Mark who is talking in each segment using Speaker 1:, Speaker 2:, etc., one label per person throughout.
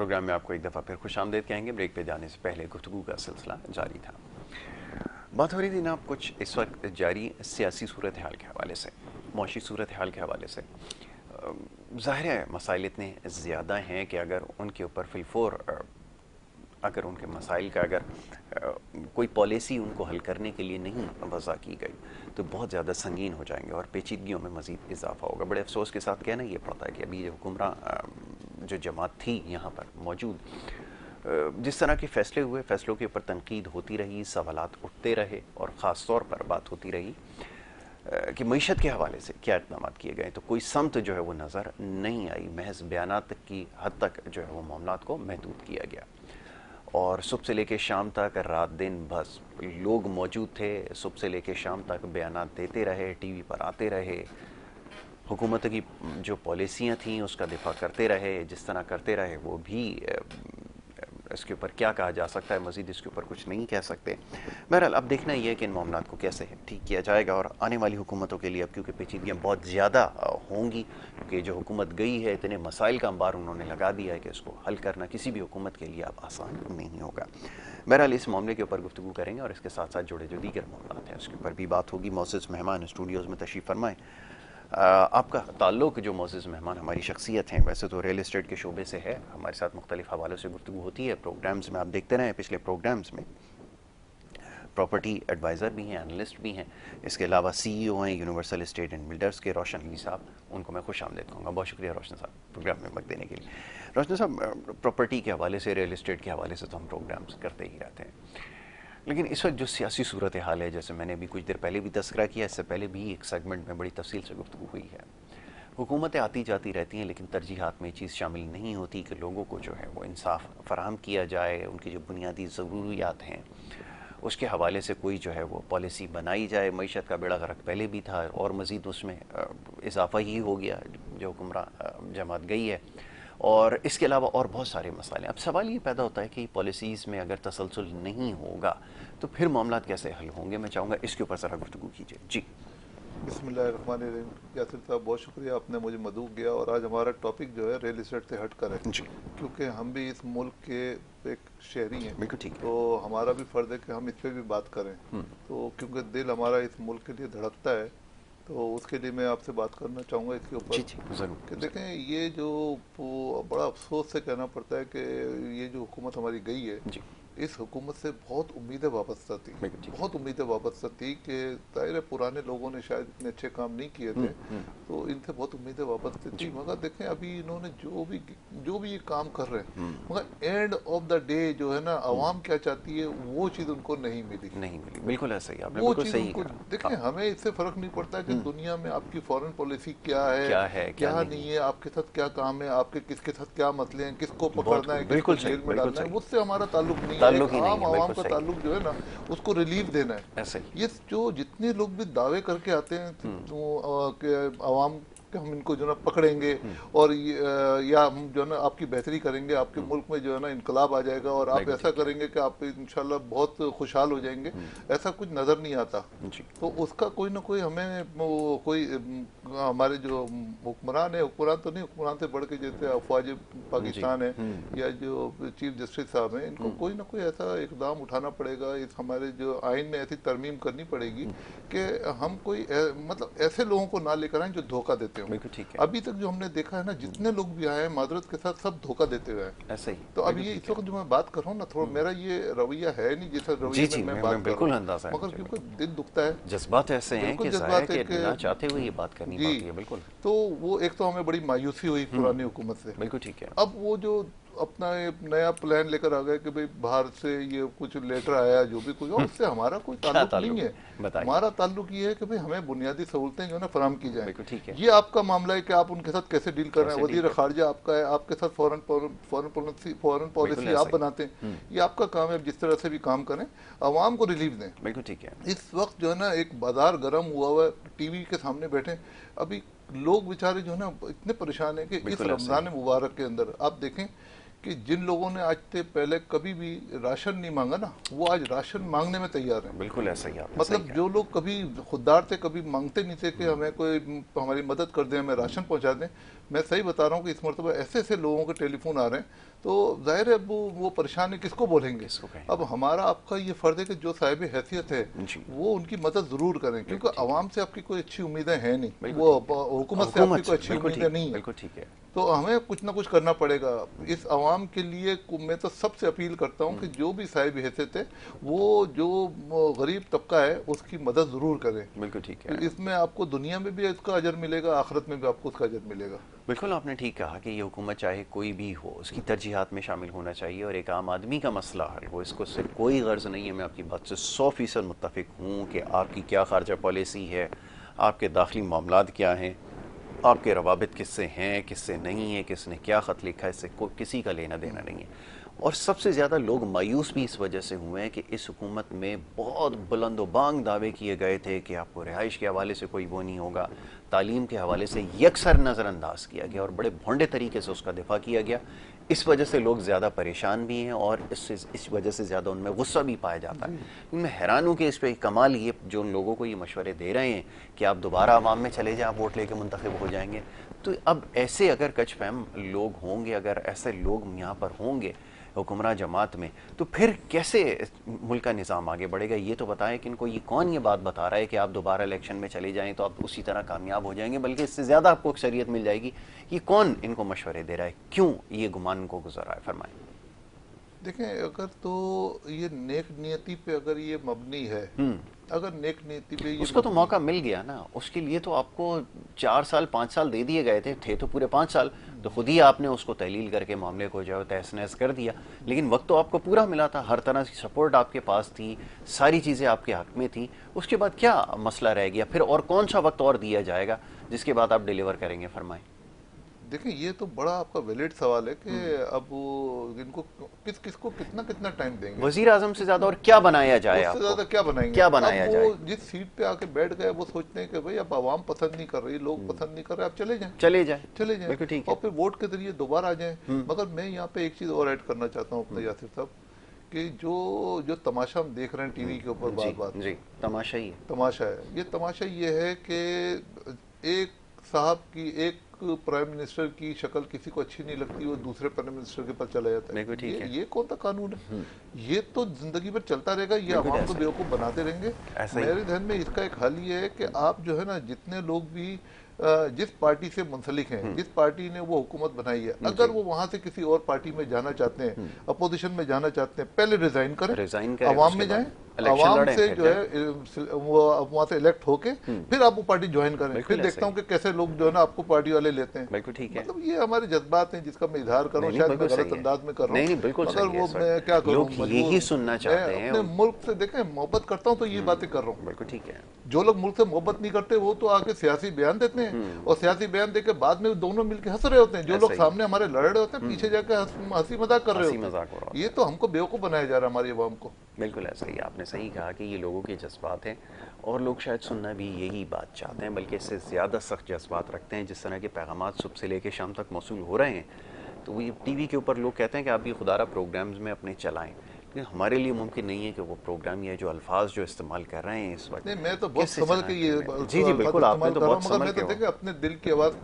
Speaker 1: Programme में आपको एक दफ़ा फिर खुशामदीद कहेंगे। ब्रेक पे जाने से पहले गुफ्तगू का सिलसिला जारी था। बात हो रही थी ना आप कुछ इस वक्त जारी सियासी सूरत हाल के हवाले से, मौशी सूरत हाल के हवाले से। ज़ाहिर है मसाइल इतने ज़्यादा हैं कि अगर उनके ऊपर फिलफोर अगर उनके मसाइल का अगर कोई पॉलिसी उनको हल करने के लिए नहीं वज़ा की गई तो बहुत ज़्यादा संगीन हो जाएंगे और पेचीदगियों में मज़ीद इजाफा होगा। बड़े अफसोस के साथ कहना ये पड़ता है कि अभी जो हुक्मरान जो जमात थी यहाँ पर मौजूद, जिस तरह के फ़ैसले हुए, फ़ैसलों के ऊपर तनकीद होती रही, सवालात उठते रहे और ख़ास तौर पर बात होती रही कि मईशत के हवाले से क्या इक़दाम किए गए, तो कोई समत जो है वो नज़र नहीं आई। महज बयानात की हद तक जो है वो मामलात को महदूद किया गया और सुबह से लेकर शाम तक, रात दिन बस लोग मौजूद थे। सुबह से लेकर शाम तक बयानात देते रहे, टीवी पर आते रहे, हुकूमत की जो पॉलिसियाँ थीं उसका दिफा करते रहे। जिस तरह करते रहे वो भी इसके ऊपर क्या कहा जा सकता है, मज़ीद इसके ऊपर कुछ नहीं कह सकते। बहरहाल अब देखना ही है कि इन मामलात को कैसे ठीक किया जाएगा और आने वाली हुकूमतों के लिए अब क्योंकि पेचीदगियाँ बहुत ज़्यादा होंगी, क्योंकि जो हुकूमत गई है इतने मसाइल का अंबार उन्होंने लगा दिया है कि इसको हल करना किसी भी हुकूमत के लिए अब आसान नहीं होगा। बहरहाल इस मामले के ऊपर गुफ्तगू करेंगे और इसके साथ साथ जुड़े जो दीगर मामलात हैं उसके ऊपर भी बात होगी। मौजूद मेहमान स्टूडियोज़ में तशरीफ़ फरमाएँ। आपका ताल्लुक जो मोअज़्ज़ज़ मेहमान हमारी शख्सियत हैं, वैसे तो रियल इस्टेट के शोबे से है, हमारे साथ मुख्तलिफ हवालों से गुफ्तगू होती है प्रोग्राम्स में। आप देखते रहें पिछले प्रोग्राम्स में प्रॉपर्टी एडवाइज़र भी हैं, एनालिस्ट भी हैं। इसके अलावा CEO हैं यूनिवर्सल एस्टेट एंड बिल्डर्स के, रोशन अली साहब, उनको मैं खुशामदीद कहूँगा। बहुत शुक्रिया रोशन साहब प्रोग्राम में वक्त देने के लिए। रोशन साहब, प्रॉपर्टी के हवाले से, रियल इस्टेट के हवाले से तो हम प्रोग्राम्स करते ही रहते हैं, लेकिन इस वक्त जो सियासी सूरत हाल है, जैसे मैंने अभी कुछ देर पहले भी तस्करा किया, इससे पहले भी एक सेगमेंट में बड़ी तफसील से गुफ्तगू हुई है। हुकूमतें आती जाती रहती हैं, लेकिन तरजीहात में ये चीज़ शामिल नहीं होती कि लोगों को जो है वो इंसाफ फराहम किया जाए, उनकी जो बुनियादी ज़रूरियात हैं उसके हवाले से कोई जो है वो पॉलिसी बनाई जाए। मईशत का बेड़ा गर्क पहले भी था और मज़ीद उसमें इजाफा ही हो गया जो हुक्मरान जमात गई है, और इसके अलावा और बहुत सारे मसाले। अब सवाल ये पैदा होता है कि पॉलिसीज़ में अगर तसलसल नहीं होगा तो फिर मामलात कैसे हल होंगे। मैं चाहूँगा इसके ऊपर ज़रा गुफ्तगू कीजिए। जी
Speaker 2: बिस्मिल्लाहिर्रहमानिर्रहीम। यासिर साहब, बहुत शुक्रिया, आपने मुझे मदऊ किया। और आज हमारा टॉपिक जो है रियल इस्टेट से हट कर है,
Speaker 1: जी
Speaker 2: क्योंकि हम भी इस मुल्क के एक शहरी हैं,
Speaker 1: बिल्कुल ठीक है।
Speaker 2: तो हमारा भी फ़र्ज़ है कि हम इस पर भी बात करें। तो क्योंकि दिल हमारा इस मुल्क के लिए धड़कता है, तो उसके लिए मैं आपसे बात करना चाहूँगा इसके ऊपर।
Speaker 1: जी जी ज़रूर।
Speaker 2: कि देखें, ये जो वो बड़ा अफसोस से कहना पड़ता है कि ये जो हुकूमत हमारी गई है,
Speaker 1: जी
Speaker 2: इस हुकूमत से बहुत उम्मीदें वाबस्ता थी,
Speaker 1: बिल्कुल ठीक है।
Speaker 2: बहुत उम्मीदें वाबस्ता थी कि ज़ाहिर है पुराने लोगों ने शायद इतने अच्छे काम नहीं किए थे, तो इनसे बहुत उम्मीदें वाबस्ता थी। मगर देखें, अभी इन्होंने जो भी ये काम कर रहे हैं, मगर एंड ऑफ द डे जो है ना, आवाम क्या चाहती है वो चीज़ उनको नहीं मिली।
Speaker 1: नहीं मिली, बिल्कुल ऐसा ही, आपने
Speaker 2: वो
Speaker 1: बिल्कुल
Speaker 2: चीज़
Speaker 1: सही
Speaker 2: उनको,
Speaker 1: कहा।
Speaker 2: देखें, हमें इससे फ़र्क नहीं पड़ता कि दुनिया में आपकी फॉरेन पॉलिसी क्या है
Speaker 1: क्या है क्या
Speaker 2: क्या
Speaker 1: नहीं,
Speaker 2: नहीं है, आपके साथ क्या काम है, आपके किसके साथ क्या मसले हैं, किसको
Speaker 1: बहुत
Speaker 2: पकड़ना है, किसको
Speaker 1: बिल्कुल सही,
Speaker 2: जेल में
Speaker 1: बिल्कुल
Speaker 2: डालना है,
Speaker 1: सही,
Speaker 2: उससे हमारा ताल्लुक नहीं है। एक
Speaker 1: ताल्लुक ही नहीं
Speaker 2: आम
Speaker 1: है,
Speaker 2: आवाम
Speaker 1: बिल्कुल
Speaker 2: का
Speaker 1: सही,
Speaker 2: ताल्लुक जो है ना, उसको रिलीफ देना है।
Speaker 1: ऐसा ही।
Speaker 2: ये जो जितने लोग भी दावे करके आते हैं तो कि आवाम कि हम इनको जो है ना पकड़ेंगे और या हम जो है ना आपकी बेहतरी करेंगे, आपके मुल्क में जो है ना इनकलाब आ जाएगा और आप
Speaker 1: बिल्कुल
Speaker 2: ऐसा
Speaker 1: ठीक है।
Speaker 2: करेंगे कि आप इंशाल्लाह बहुत खुशहाल हो जाएंगे, ऐसा कुछ नज़र नहीं आता।
Speaker 1: जी
Speaker 2: तो उसका कोई ना कोई हमें कोई हमारे जो हुक्मरान है, हुक्मरान तो नहीं, हुक्मरान से बढ़ के जैसे अफवाज
Speaker 1: जी
Speaker 2: पाकिस्तान है या जो चीफ जस्टिस साहब हैं, इनको कोई ना कोई ऐसा इकदाम उठाना पड़ेगा। इस हमारे जो आइन में ऐसी तरमीम करनी पड़ेगी कि हम कोई मतलब ऐसे लोगों को ना लेकर आए जो धोखा देते हों।
Speaker 1: बिल्कुल ठीक है,
Speaker 2: अभी तक जो हमने देखा है ना, जितने लोग भी आए हैं माजरत के साथ सब धोखा देते हुए हैं।
Speaker 1: ऐसा ही,
Speaker 2: तो अब
Speaker 1: बिल्कुल
Speaker 2: ये
Speaker 1: ठीक
Speaker 2: इस
Speaker 1: है।
Speaker 2: वक्त जो मैं बात कर रहा हूँ ना, थोड़ा मेरा ये रवैया है नहीं जैसा
Speaker 1: जी
Speaker 2: रवैये
Speaker 1: जी,
Speaker 2: में मैं
Speaker 1: मैं
Speaker 2: बात कर
Speaker 1: बिल्कुल
Speaker 2: रहा
Speaker 1: अंदाजा
Speaker 2: हूँ,
Speaker 1: है
Speaker 2: मगर
Speaker 1: मुझे,
Speaker 2: क्योंकि
Speaker 1: बिल्कुल।
Speaker 2: दिल दुखता है,
Speaker 1: जज्बात ऐसे हैं
Speaker 2: बिल्कुल
Speaker 1: कि जाहिर है
Speaker 2: जज्बात है
Speaker 1: कि ना चाहते हुए ये बात करनी
Speaker 2: जी।
Speaker 1: पड़ती है, बिल्कुल।
Speaker 2: तो वो एक तो हमें बड़ी मायूसी हुई पुरानी हुकूमत से।
Speaker 1: बिल्कुल ठीक है।
Speaker 2: अब वो जो अपना ये नया प्लान लेकर आ गए कि भाई बाहर से ये कुछ लेटर आया, जो भी कुछ हो, उससे हमारा कोई
Speaker 1: क्या
Speaker 2: ताल्लुक नहीं
Speaker 1: ताल्लुक
Speaker 2: है।
Speaker 1: है बताइए।
Speaker 2: हमारा ताल्लुक ये है कि भाई हमें बुनियादी सहूलतें जो है ना फराहम की जाएं।
Speaker 1: बिल्कुल ठीक है।
Speaker 2: ये आपका मामला है कि आप उनके साथ कैसे डील कर रहे
Speaker 1: कैसे
Speaker 2: हैं।
Speaker 1: डील
Speaker 2: वजीर
Speaker 1: करते
Speaker 2: खारजा आपका है, आपके साथ फॉरेन
Speaker 1: हैं, बिल्कुल
Speaker 2: पॉलिसी आप
Speaker 1: ऐसा ही।
Speaker 2: बनाते हैं, ये आपका काम है। जिस तरह से भी काम करें, आवाम को रिलीफ दें।
Speaker 1: बिल्कुल ठीक है।
Speaker 2: इस वक्त जो है ना एक बाजार गर्म हुआ हुआ है, टीवी के सामने बैठे अभी लोग बेचारे जो है ना इतने परेशान हैं कि इस
Speaker 1: बिल्कुल ऐसा ही।
Speaker 2: रमज़ान मुबारक के अंदर आप देखें कि जिन लोगों ने आज से पहले कभी भी राशन नहीं मांगा ना, वो आज राशन मांगने में तैयार हैं।
Speaker 1: बिल्कुल ऐसा ही, आपने सही
Speaker 2: मतलब
Speaker 1: कहा।
Speaker 2: जो लोग कभी खुददार थे, कभी मांगते नहीं थे कि हमें कोई हमारी मदद कर दें, हमें राशन पहुंचा दें, मैं सही बता रहा हूँ कि इस मरतबा ऐसे ऐसे लोगों के टेलीफोन आ रहे हैं तो जाहिर है वो परेशान है, किसको बोलेंगे।
Speaker 1: किसको कहें?
Speaker 2: अब हमारा आपका ये फर्ज है कि जो साहिब हैसियत है
Speaker 1: जी।
Speaker 2: वो उनकी मदद जरूर करें, क्योंकि
Speaker 1: बिल्कुल ठीक है।
Speaker 2: आवाम से आपकी कोई अच्छी उम्मीदें हैं नहीं,
Speaker 1: बिल्कुल
Speaker 2: वो
Speaker 1: ठीक है।
Speaker 2: हुकूमत से आपकी कोई अच्छी
Speaker 1: बिल्कुल
Speaker 2: उम्मीदें
Speaker 1: ठीक,
Speaker 2: नहीं है।
Speaker 1: बिल्कुल ठीक है।
Speaker 2: तो हमें कुछ ना कुछ करना पड़ेगा इस आवाम के लिए। मैं तो सबसे अपील करता हूँ कि जो भी साहिब हैसियत है वो जो गरीब तबका है उसकी मदद जरूर करें।
Speaker 1: बिल्कुल ठीक
Speaker 2: तो
Speaker 1: है।
Speaker 2: इसमें आपको दुनिया में भी इसका अजर मिलेगा, आखिरत में भी आपको उसका अजर मिलेगा।
Speaker 1: बिल्कुल आपने ठीक कहा कि ये हुकूमत चाहे कोई भी हो उसकी तरजीहात में शामिल होना चाहिए, और एक आम आदमी का मसला हल हो, इसको से कोई गर्ज नहीं है। मैं आपकी बात से 100% मुत्तफिक हूँ कि आपकी क्या खारजा पॉलिसी है, आपके दाखिली मामलात क्या हैं, आपके रवाबित किससे हैं किससे नहीं है, किसने क्या ख़त लिखा है, इससे कोई किसी का लेना देना नहीं है। और सबसे ज़्यादा लोग मायूस भी इस वजह से हुए हैं कि इस हुकूमत में बहुत बुलंदोबांग दावे किए गए थे कि आपको रिहाइश के हवाले से कोई वो नहीं होगा, तालीम के हवाले से यकसर नज़रअंदाज किया गया और बड़े भोंडे तरीके से उसका दिफा किया गया। इस वजह से लोग ज़्यादा परेशान भी हैं और इस वजह से ज़्यादा उनमें गुस्सा भी पाया जाता है। मैं हैरान हूँ कि इस पर कमाल ये जो उन लोगों को ये मशवरे दे रहे हैं कि आप दोबारा अवाम में चले जाएं, आप वोट लेके मुंतखब हो जाएंगे। तो अब ऐसे अगर कच फहम लोग होंगे, अगर ऐसे लोग यहाँ पर होंगे हुक्मरान जमात में, तो फिर कैसे मुल्क का निज़ाम आगे बढ़ेगा? ये तो बताएं कि इनको ये कौन ये बात बता रहा है कि आप दोबारा इलेक्शन में चले जाएं तो आप उसी तरह कामयाब हो जाएंगे, बल्कि इससे ज़्यादा आपको अक्सरियत मिल जाएगी। ये कौन इनको मशवरे दे रहा है, क्यों ये गुमान इनको गुजर रहा है? फरमाएं।
Speaker 2: देखें, अगर तो ये नेक नियति पे अगर ये मबनी है, अगर नेक नीति पे ये
Speaker 1: उसको तो मौका मिल गया ना, उसके लिए तो आपको 4 साल 5 साल दे दिए गए थे तो पूरे 5 साल तो खुद ही आपने उसको तहलील करके मामले को जो है तहस नहस कर दिया। लेकिन वक्त तो आपको पूरा मिला था, हर तरह की सपोर्ट आपके पास थी, सारी चीज़ें आपके हक में थी। उसके बाद क्या मसला रह गया फिर, और कौन सा वक्त और दिया जाएगा जिसके बाद आप डिलीवर करेंगे? फरमाएं।
Speaker 2: देखिए, ये तो बड़ा आपका वैलिड सवाल है कि अब वो इनको किसको कितना कितना टाइम देंगे।
Speaker 1: वजीर आजम से ज्यादा और क्या बनाया जाए?
Speaker 2: उससे
Speaker 1: आपको
Speaker 2: ज्यादा क्या बनाएंगे?
Speaker 1: क्या बनाया
Speaker 2: अब
Speaker 1: जाए?
Speaker 2: वो जिस सीट पे आके बैठ गए वो सोचते हैं कि भाई अब आवाम पसंद नहीं कर रही, लोग पसंद नहीं कर रहे, आप चले जाएं,
Speaker 1: चले जाए,
Speaker 2: चले जाएं,
Speaker 1: बिल्कुल ठीक है।
Speaker 2: और फिर वोट के जरिए दोबारा आ जाएं। मगर मैं यहाँ पे एक चीज और ऐड करना चाहता हूँ अपने यासिर साहब, कि जो जो तमाशा हम देख रहे हैं टीवी के ऊपर बार बार,
Speaker 1: जी तमाशा ही है।
Speaker 2: तमाशा है ये, तमाशा ये है कि एक साहब की, एक प्राइम मिनिस्टर की शक्ल किसी को अच्छी नहीं लगती, वो दूसरे प्राइम मिनिस्टर के पास चला जाता है। ये कौन सा कानून है? ये तो जिंदगी भर चलता रहेगा, ये आवाम को बेवकूफ बनाते रहेंगे। मेरे ध्यान में इसका एक हल ये है कि आप जो है ना, जितने लोग भी जिस पार्टी से मुंसलिक हैं, जिस पार्टी ने वो हुकूमत बनाई है, अगर वो वहां से किसी और पार्टी में जाना चाहते हैं, अपोजिशन में जाना चाहते हैं, पहले रिजाइन करें, आवाम में जाएं, आवाम से जो है वो वहां से इलेक्ट होके फिर आप वो पार्टी ज्वाइन करें। फिर देखता हूँ कि कैसे लोग जो है ना आपको पार्टी वाले लेते हैं।
Speaker 1: बिल्कुल ठीक है।
Speaker 2: मतलब ये हमारे जज्बात हैं जिसका मैं इजहार कर रहा हूँ, शायद मैं गलत अंदाज में कर रहा हूँ।
Speaker 1: नहीं बिल्कुल
Speaker 2: मगर वो मैं क्या करूँ,
Speaker 1: यही सुनना चाहते हैं।
Speaker 2: अपने मुल्क से देखें, मोहब्बत करता हूँ तो ये बातें कर रहा हूँ।
Speaker 1: बिल्कुल ठीक है।
Speaker 2: जो लोग मुल्क से मोहब्बत नहीं करते वो तो आके सियासी बयान देते हैं, और सियासी बयान देके बाद में दोनों मिलकर हंस रहे होते हैं। जो लोग सामने हमारे लड़ रहे होते हैं, पीछे जाकर हंसी मजाक कर रहे होते हैं। ये तो हमको बेवकूफ बनाया जा रहा है हमारी आवाम को।
Speaker 1: बिल्कुल ऐसा ही, आपने सही कहा कि ये लोगों के जज्बात हैं और लोग शायद सुनना भी यही बात चाहते हैं, बल्कि इससे ज़्यादा सख्त जज्बात रखते हैं। जिस तरह के पैगामात सुबह से लेकर शाम तक मौसूल हो रहे हैं, तो वो टीवी के ऊपर लोग कहते हैं कि आप ये खुदारा प्रोग्राम्स में अपने चलाएं, लेकिन हमारे लिए मुमकिन नहीं है कि वो प्रोग्राम या जो अल्फाज जो इस्तेमाल कर रहे हैं इस वक्त।
Speaker 2: नहीं, मैं तो बहुत समझ के ये
Speaker 1: जी बिल्कुल, आपने तो बहुत समझ के,
Speaker 2: मैं तो देखें अपने दिल की आवाज़,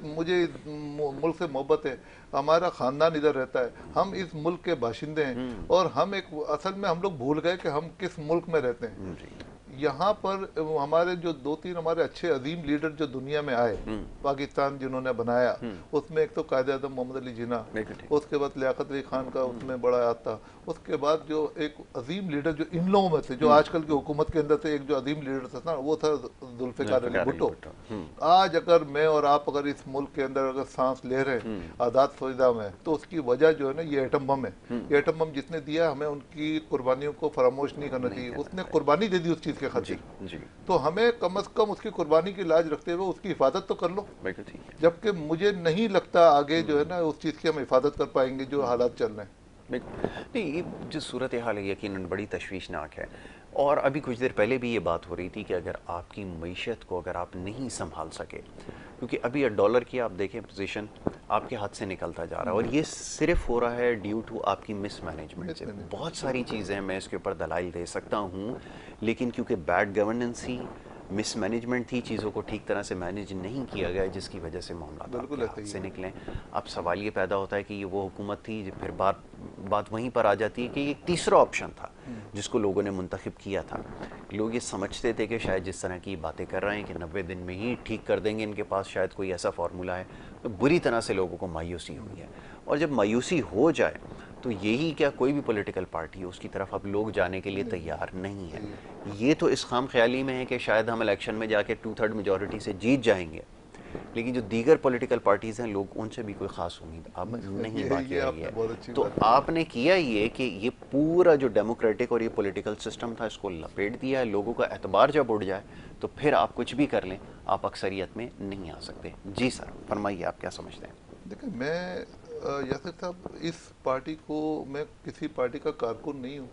Speaker 2: मुझे मुल्क से मोहब्बत है, हमारा खानदान इधर रहता है, हम इस मुल्क के बाशिंदे हैं, और हम असल में हम लोग भूल गए कि हम किस मुल्क में रहते हैं। यहाँ पर हमारे जो 2-3 हमारे अच्छे अजीम लीडर जो दुनिया में आए, पाकिस्तान जिन्होंने बनाया, उसमें एक तो कायदे आज़म मोहम्मद अली जिन्ना, उसके बाद लियाकत अली खान का उसमें बड़ा याद था, उसके बाद जो एक अजीम लीडर जो इन लोगों में थे, जो आजकल की हुकूमत के अंदर से एक जो अजीम लीडर था ना, वो था जुल्फ़िकार अली भुट्टो। आज अगर मैं और आप अगर इस मुल्क के अंदर अगर सांस ले रहे हैं आज़ाद फौजदा में, तो उसकी वजह जो है ना ये एटम बम है। ये एटम बम जिसने दिया, हमें उनकी कुर्बानियों को फरामोश नहीं करना चाहिए। उसने कुर्बानी दे दी उस चीज़ के खातिर, तो हमें कम से कम उसकी कुर्बानी की लाज रखते हुए उसकी हिफाजत तो कर लो। जबकि मुझे नहीं लगता आगे जो है ना उस चीज़ की हम हिफाजत कर पाएंगे जो हालात चल रहे हैं।
Speaker 1: नहीं, ये जो सूरत हाल है यकीनन बड़ी तशवीशनाक है। और अभी कुछ देर पहले भी ये बात हो रही थी कि अगर आपकी मईशत को अगर आप नहीं संभाल सके, क्योंकि अभी डॉलर की आप देखें पोजीशन आपके हाथ से निकलता जा रहा है, और ये सिर्फ हो रहा है ड्यू टू आपकी मिसमैनेजमेंट से। बहुत सारी चीज़ें मैं इसके ऊपर दलाइल दे सकता हूँ, लेकिन क्योंकि बैड गवर्नेंस ही, मिसमैनेजमेंट थी, चीज़ों को ठीक तरह से मैनेज नहीं किया गया, जिसकी वजह से मामला
Speaker 2: बिल्कुल
Speaker 1: आपके
Speaker 2: ऐसा
Speaker 1: हाथ
Speaker 2: ही
Speaker 1: से
Speaker 2: है।
Speaker 1: निकले। अब सवाल ये पैदा होता है कि ये वो हुकूमत थी, फिर बात वहीं पर आ जाती है कि एक तीसरा ऑप्शन था जिसको लोगों ने मुंतखब किया था। लोग ये समझते थे कि शायद जिस तरह की बातें कर रहे हैं कि 90 दिन में ही ठीक कर देंगे, इनके पास शायद कोई ऐसा फार्मूला है। तो बुरी तरह से लोगों को मायूसी हुई है, और जब मायूसी हो जाए तो यही क्या कोई भी पॉलिटिकल पार्टी है उसकी तरफ अब लोग जाने के लिए तैयार नहीं है।
Speaker 2: सही है।
Speaker 1: ये तो इस खाम ख्याली में है कि शायद हम इलेक्शन में जाके 2/3 मेजॉरिटी से जीत जाएंगे, लेकिन जो दीगर पॉलिटिकल पार्टीज़ हैं, लोग उनसे भी कोई ख़ास उम्मीद अब नहीं बाकी
Speaker 2: ये
Speaker 1: रही
Speaker 2: आपने
Speaker 1: है।
Speaker 2: बहुत अच्छी
Speaker 1: तो
Speaker 2: बात की।
Speaker 1: आपने किया ये कि ये पूरा जो डेमोक्रेटिक और ये पॉलिटिकल सिस्टम था, इसको लपेट दिया है। लोगों का एतबार जब उड़ जाए तो फिर आप कुछ भी कर लें, आप अक्सरियत में नहीं आ सकते। जी सर, फरमाइए, आप क्या समझते हैं?
Speaker 2: देखिए, मैं यासिर साहब, इस पार्टी को, मैं किसी पार्टी का कारकुन नहीं हूँ।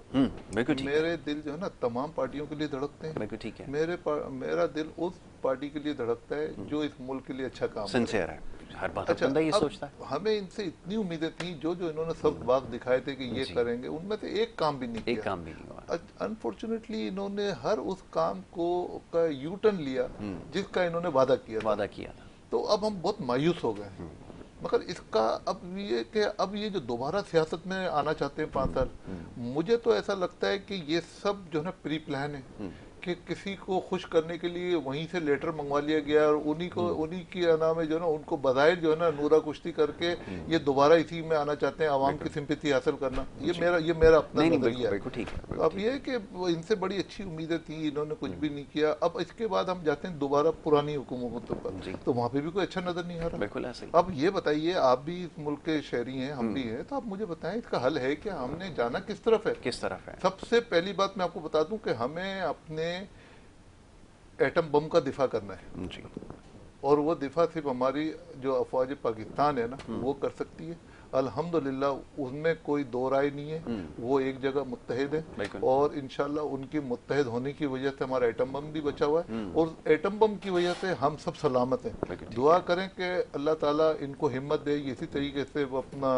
Speaker 1: बिल्कुल ठीक है।
Speaker 2: मेरे दिल जो है ना तमाम पार्टियों के लिए धड़कते हैं।
Speaker 1: बिल्कुल ठीक है।
Speaker 2: मेरा दिल उस पार्टी के लिए धड़कता है जो इस मुल्क के लिए अच्छा काम करे।
Speaker 1: सिंसियर है, हर बात
Speaker 2: अच्छा,
Speaker 1: बंदा ये
Speaker 2: अब
Speaker 1: सोचता है।
Speaker 2: हमें इनसे इतनी उम्मीदें थी, जो जो इन्होंने सब बाग दिखाए थे कि ये
Speaker 1: जी,
Speaker 2: करेंगे, उनमें से एक काम भी नहीं
Speaker 1: एक
Speaker 2: किया।
Speaker 1: काम भी नहीं हुआ।
Speaker 2: अनफॉर्चुनेटली इन्होंने हर उस काम को का यू टर्न लिया जिसका इन्होंने वादा किया था।
Speaker 1: वादा किया था।
Speaker 2: तो अब हम बहुत मायूस हो गए हैं। मगर इसका अब ये कि अब ये जो दोबारा सियासत में आना चाहते हैं 5 साल, मुझे तो ऐसा लगता है कि ये सब जो है ना प्री प्लान है, कि किसी को खुश करने के लिए वहीं से लेटर मंगवा लिया गया, और उन्हीं की नाम है जो है ना, उनको बधाई जो है ना नूरा कुश्ती करके ये दोबारा इसी में आना चाहते हैं, आवाम की सिंपैथी हासिल करना। ये मेरा अपना
Speaker 1: नहीं,
Speaker 2: नजरिया है।
Speaker 1: बिल्कुल ठीक है,
Speaker 2: तो अब ये है कि इनसे बड़ी अच्छी उम्मीदें थी, इन्होंने कुछ भी नहीं किया। अब इसके बाद हम जाते हैं दोबारा पुरानी हुकूमतों पर, तो वहाँ पे भी कोई अच्छा नजर नहीं आ रहा।
Speaker 1: बिल्कुल ऐसे ही।
Speaker 2: अब ये बताइए, आप भी इस मुल्क के शहरी हैं, हम भी हैं, तो आप मुझे बताएं इसका हल है क्या? हमने जाना किस तरफ है?
Speaker 1: किस तरफ है?
Speaker 2: सबसे पहली बात मैं आपको बता दूं कि हमें अपने एटम बम का दिफा करना है,
Speaker 1: जी।
Speaker 2: और वो दिफा सिर्फ हमारी जो अफवाज पाकिस्तान है ना, वो कर सकती है। अल्हम्दुलिल्लाह उसमें कोई दो राय नहीं है, वो एक जगह मुत्तहिद है, और इंशाल्लाह उनकी मुत्तहिद होने की वजह से हमारा एटम बम भी बचा हुआ है, और एटम बम की वजह से हम सब सलामत हैं। दुआ करें कि अल्लाह ताला इनको हिम्मत दे, इसी तरीके से वो अपना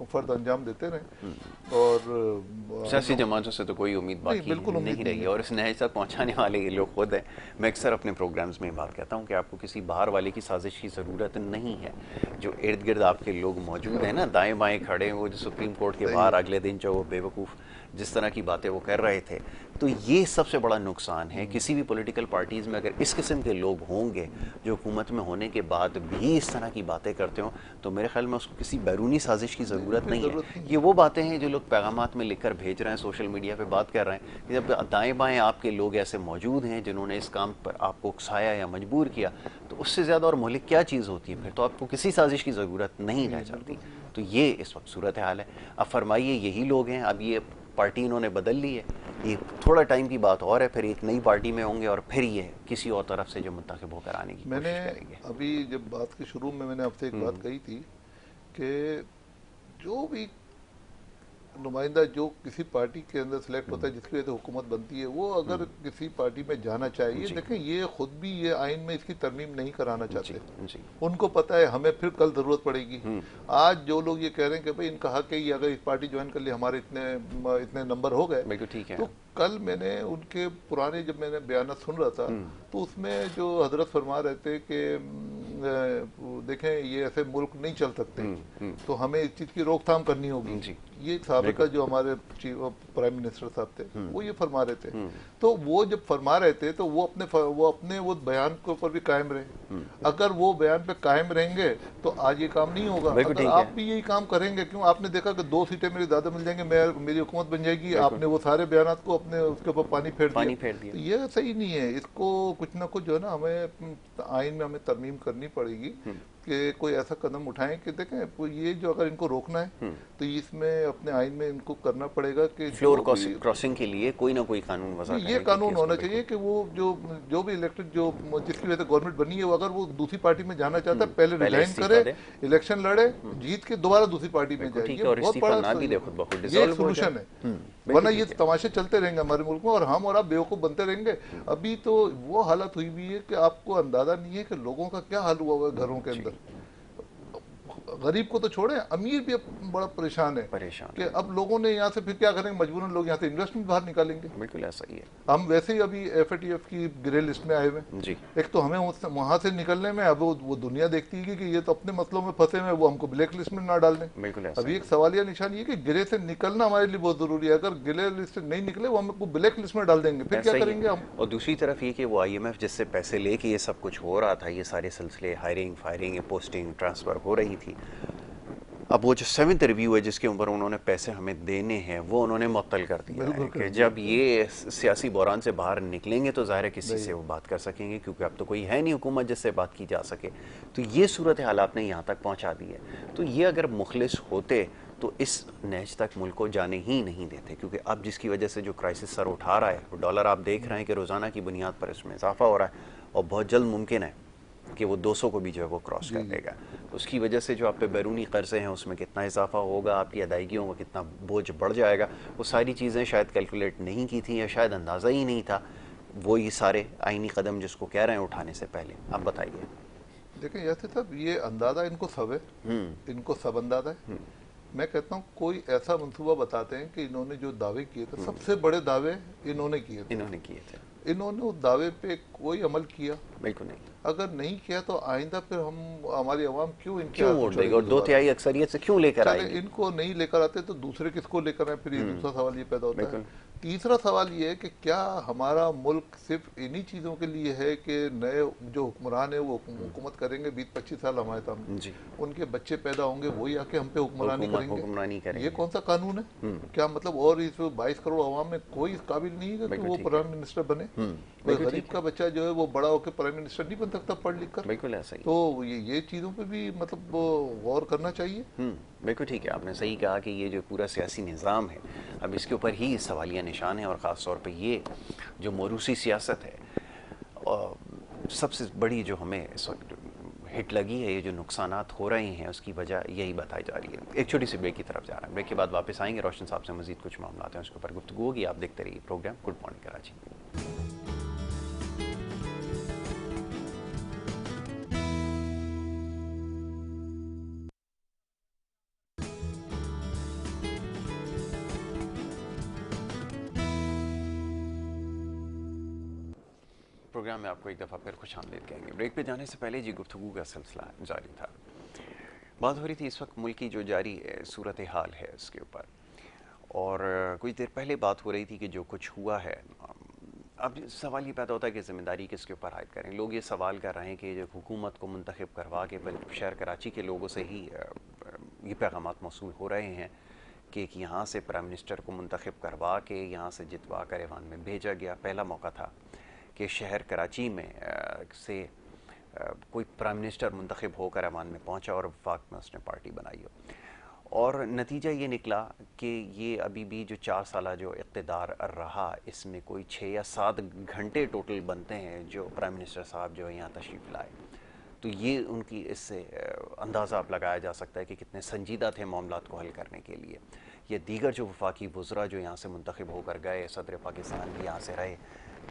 Speaker 2: फर्ज अंजाम देते रहें। और
Speaker 1: सियासी जमातों से तो कोई उम्मीद बाकी
Speaker 2: बिल्कुल उम्मीद
Speaker 1: नहीं
Speaker 2: नहीं
Speaker 1: रही
Speaker 2: है।
Speaker 1: है, और इस नहज तक पहुंचाने वाले ये लोग खुद हैं। मैं अक्सर अपने प्रोग्राम्स में बात कहता हूं कि आपको किसी बाहर वाले की साजिश की ज़रूरत नहीं है। जो इर्द गिर्द आपके लोग मौजूद हैं ना, दाएं बाएं खड़े हैं, वो जो सुप्रीम कोर्ट के बाहर अगले दिन जो वो बेवकूफ़ जिस तरह की बातें वो कर रहे थे, तो ये सबसे बड़ा नुकसान है। किसी भी पॉलिटिकल पार्टीज़ में अगर इस किस्म के लोग होंगे जो हुकूमत में होने के बाद भी इस तरह की बातें करते हों, तो मेरे ख्याल में उसको किसी बैरूनी साजिश की ज़रूरत नहीं है। ये वो बातें हैं जो लोग पैगामात में लिखकर भेज रहे हैं, सोशल मीडिया पे बात कर रहे हैं, कि जब दाएं बाएं आपके लोग ऐसे मौजूद हैं जिन्होंने इस काम पर आपको उकसाया या मजबूर किया, तो उससे ज़्यादा और मुहलिक क्या चीज़ होती है? फिर तो आपको किसी साजिश की ज़रूरत नहीं रह जाती। तो ये इस वक्त सूरत हाल है। अब फरमाइए, यही लोग हैं, अब ये पार्टी इन्होंने बदल ली है, ये थोड़ा टाइम की बात और है, फिर एक नई पार्टी में होंगे और फिर ये किसी और तरफ से जो मुंतखब होकर आने की
Speaker 2: मैंने
Speaker 1: कोशिश करेंगे।
Speaker 2: अभी जब बात के शुरू में मैंने आपसे एक बात कही थी कि जो भी नुमाइंदा जो किसी पार्टी के अंदर सिलेक्ट होता है, जिसकी वजह से हुकूमत बनती है, वो अगर किसी पार्टी में जाना चाहिए, देखें ये खुद भी ये आइन में इसकी तरमीम नहीं कराना चाहते।
Speaker 1: जी।
Speaker 2: उनको पता है हमें फिर कल जरूरत पड़ेगी। आज जो लोग ये कह रहे हैं कि भाई इनका हक है, ये अगर इस पार्टी ज्वाइन कर लिए हमारे इतने नंबर हो गए,
Speaker 1: बिल्कुल ठीक है।
Speaker 2: तो कल मैंने उनके पुराने जब मैंने बयान सुन रहा था, तो उसमें जो हजरत फरमा रहे थे कि देखें ये ऐसे मुल्क नहीं चल सकते, तो हमें इस चीज की रोकथाम करनी होगी। ये साबिका जो हमारे प्राइम मिनिस्टर साहब थे, वो ये फरमा रहे थे। तो वो जब फरमा रहे थे तो वो अपने वो बयान के ऊपर भी कायम रहे। अगर वो बयान पे कायम रहेंगे तो आज ये काम नहीं होगा। अगर आप भी यही काम करेंगे, क्यों आपने देखा कि 2 सीटें मेरी ज्यादा मिल जाएंगी, मेरी हुकूमत बन जाएगी, आपने वो सारे बयान को अपने उसके ऊपर पानी फेर दिया। तो ये सही नहीं है। इसको कुछ ना कुछ जो है ना, हमें आइन में हमें तरमीम करनी पड़ेगी कि कोई ऐसा कदम उठाएं कि देखें ये जो अगर इनको रोकना है तो इसमें अपने आइन में इनको करना पड़ेगा कि
Speaker 1: फ्लोर क्रॉसिंग के लिए कोई ना कोई कानून वज़ा
Speaker 2: ये कानून होना चाहिए कि वो जो भी इलेक्टेड जो जिसकी वजह से गवर्नमेंट बनी है, वो अगर वो दूसरी पार्टी में जाना चाहता है, पहले रिजाइन करे, इलेक्शन लड़े, जीत के दोबारा दूसरी पार्टी में जाए। ये बहुत बड़ा ये सोल्यूशन है, वरना ये तमाशे चलते रहेंगे हमारे मुल्क में, और हम और आप बेवकूफ बनते रहेंगे। अभी तो वो हालत हुई भी है कि आपको अंदाजा नहीं है कि लोगों का क्या हाल हुआ है घरों के अंदर। गरीब को तो छोड़े, अमीर भी अब बड़ा परेशान है
Speaker 1: परेशान
Speaker 2: कि
Speaker 1: है।
Speaker 2: अब लोगों ने यहाँ से फिर क्या करेंगे, मजबूरन लोग यहाँ से इन्वेस्टमेंट बाहर निकालेंगे।
Speaker 1: बिल्कुल ऐसा ही है।
Speaker 2: हम वैसे ही अभी FATF की ग्रे लिस्ट में आए हुए हैं।
Speaker 1: जी
Speaker 2: एक तो हमें वहां से निकलने में अब वो दुनिया देखती है कि ये तो अपने मसलों में फंसे हुए हैं, वो हमको ब्लैक लिस्ट में ना डाल दें।
Speaker 1: बिल्कुल ऐसा
Speaker 2: अभी
Speaker 1: ही
Speaker 2: एक सवालिया निशान ये कि ग्रे से निकलना हमारे लिए बहुत जरूरी है। अगर ग्रे लिस्ट से नहीं निकले वो हमको ब्लैक लिस्ट में डाल देंगे, फिर क्या
Speaker 1: ऐसा ही
Speaker 2: करेंगे
Speaker 1: है।
Speaker 2: हम।
Speaker 1: और दूसरी तरफ ये कि वो IMF जिससे पैसे लेके ये सब कुछ हो रहा था, ये सारे सिलसिले हायरिंग फायरिंग पोस्टिंग ट्रांसफ़र हो रही थी, अब वो जो 7th रिव्यू है जिसके ऊपर उन्होंने पैसे हमें देने हैं वो उन्होंने मुअत्तल कर दिया है कि जब ये सियासी बहरान से बाहर निकलेंगे तो ज़ाहिर है किसी से वो बात कर सकेंगे, क्योंकि अब तो कोई है नहीं हुकूमत जिससे बात की जा सके। तो ये सूरत हाल आपने यहाँ तक पहुँचा दी है। तो ये अगर मुखलिस होते तो इस नहज तक मुल्क को जाने ही नहीं देते, क्योंकि अब जिसकी वजह से जो क्राइसिस सर उठा रहा है, डॉलर आप देख रहे हैं कि रोज़ाना की बुनियाद पर इसमें इजाफा हो रहा है और बहुत जल्द मुमकिन है कि वो 200 को भी जो है वो क्रॉस कर देगा। उसकी वजह से जो आप पे बैरूनी कर्जे हैं उसमें कितना इजाफा होगा, आपकी अदायगियों का कितना बोझ बढ़ जाएगा, वो सारी चीज़ें शायद कैलकुलेट नहीं की थी या शायद अंदाज़ा ही नहीं था। वो ये सारे आइनी कदम जिसको कह रहे हैं उठाने से पहले, आप बताइए।
Speaker 2: देखिए यासिर साहब, ये अंदाजा इनको सब है, इनको सब अंदाजा है। मैं कहता हूँ कोई ऐसा मंसूबा बताते हैं कि इन्होंने जो दावे किए थे, सबसे बड़े दावे इन्होंने किए थे, इन्होंने उस दावे पे कोई अमल किया?
Speaker 1: बिल्कुल नहीं।
Speaker 2: अगर नहीं किया तो आइंदा फिर हम हमारी आवाम क्यों
Speaker 1: वोट देगी और 2/3 अक्सरियत से क्यों लेकर आएगी?
Speaker 2: इनको नहीं लेकर आते तो दूसरे किसको लेकर आए? फिर ये दूसरा सवाल ये पैदा होता है। तीसरा सवाल ये है कि क्या हमारा मुल्क सिर्फ इन्हीं चीज़ों के लिए है कि नए जो हुक्मरान है वो हुकूमत करेंगे 20-25 साल हमारे सामने, उनके बच्चे पैदा होंगे वही आके हम पे हुक्मरानी करेंगे? ये कौन सा कानून है? क्या मतलब और इस 22 करोड़ अवाम में कोई इस काबिल नहीं है कि वो प्राइम मिनिस्टर बने? कोई गरीब का बच्चा जो है वो बड़ा होकर प्राइम मिनिस्टर नहीं बन सकता पढ़ लिख कर?
Speaker 1: बिल्कुल ऐसा ही।
Speaker 2: तो ये चीज़ों पे भी मतलब गौर करना चाहिए।
Speaker 1: बिल्कुल ठीक है, आपने सही कहा कि ये जो पूरा सियासी निज़ाम है अब इसके ऊपर ही सवालिया निशान है, और ख़ास तौर पे ये जो मोरूसी सियासत है, और सबसे बड़ी जो हमें इस वक्त हिट लगी है, ये जो नुकसानात हो रहे हैं उसकी वजह यही बताई जा रही है। एक छोटी सी ब्रेक की तरफ जा रहा है, ब्रेक के बाद वापस आएंगे, रोशन साहब से मजीद कुछ मामला हैं उसके ऊपर गुफ्तगू होगी। आप देखते रहिए program good morning Karachi. Program में आपको एक दफ़ा फिर खुशामदीद कहेंगे। ब्रेक पे जाने से पहले जी गुफ्तगू का सिलसिला जारी था, बात हो रही थी इस वक्त मुल्क की जो जारी सूरत हाल है उसके ऊपर, और कुछ देर पहले बात हो रही थी कि जो कुछ हुआ है, अब सवाल ये पैदा होता है कि ज़िम्मेदारी किसके ऊपर आयद करें। लोग ये सवाल कर रहे हैं कि जो हुकूमत को मुंतखब करवा के शहर कराची के लोगों से ही ये पैगामात मौसूल हो रहे हैं कि यहाँ से प्राइम मिनिस्टर को मुंतखब करवा के यहाँ से जितवा कर ऐवान में भेजा गया। पहला मौका था कि शहर कराची में से कोई प्राइम मिनिस्टर मुंतखब होकर ऐवान में पहुंचा और वफाक में उसने पार्टी बनाई हो, और नतीजा ये निकला कि ये अभी भी जो 4 साल जो इक़्तिदार रहा इसमें कोई 6 या 7 घंटे टोटल बनते हैं जो प्राइम मिनिस्टर साहब जो यहाँ तशरीफ़ लाए। तो ये उनकी इससे अंदाज़ा आप लगाया जा सकता है कि कितने संजीदा थे मामलात को हल करने के लिए। ये दीगर जो वफाकी वज़रा जो यहाँ से मुंतखब होकर गए, सदर पाकिस्तान भी यहाँ से रहे,